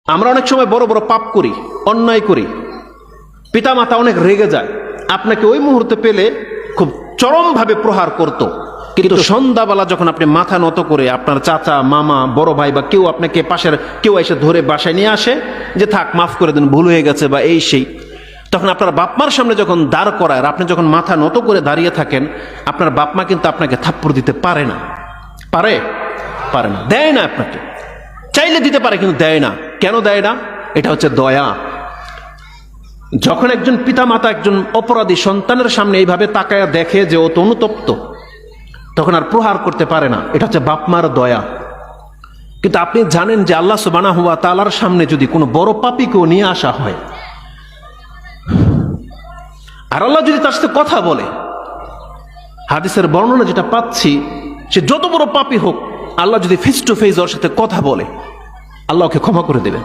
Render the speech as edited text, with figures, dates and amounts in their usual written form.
আমরা অনেক সময় বড় বড় পাপ করি, অন্যায় করি, পিতা মাতা অনেক রেগে যায়, আপনাকে ওই মুহূর্তে পেলে খুব চরমভাবে প্রহার করত। কিন্তু সন্ধ্যাবেলা যখন আপনি মাথা নত করে আপনার চাচা, মামা, বড় ভাই বা কেউ আপনাকে পাশের কেউ এসে ধরে বাসায় নিয়ে আসে যে থাক মাফ করে দিন, ভুল হয়ে গেছে বা এই সেই, তখন আপনার বাপমার সামনে যখন দাঁড় করায় আর আপনি যখন মাথা নত করে দাঁড়িয়ে থাকেন, আপনার বাপমা কিন্তু আপনাকে থাপ্পড় দিতে পারে না। পারে? পারে না, দেয় না। আপনাকে চাইলে দিতে পারে কিন্তু দেয় না। কেন দেয় না? এটা হচ্ছে দয়া। যখন একজন পিতা মাতা একজন অপরাধী সন্তানের সামনে এইভাবে তাকায়া দেখে যে ও তো অনুতপ্ত, তখন আর প্রহার করতে পারে না। এটা হচ্ছে বাপমার দয়া। কিন্তু আপনি জানেন যে আল্লাহ সুবহানাহু ওয়া তাআলার সামনে যদি কোনো বড় পাপীকেও নিয়ে আসা হয় আর আল্লাহ যদি তার সাথে কথা বলে, হাদিসের বর্ণনা যেটা পাচ্ছি, সে যত বড় পাপী হোক, আল্লাহ যদি ফেস টু ফেস ওর সাথে কথা বলে, আল্লাহ ওকে ক্ষমা করে দেবেন।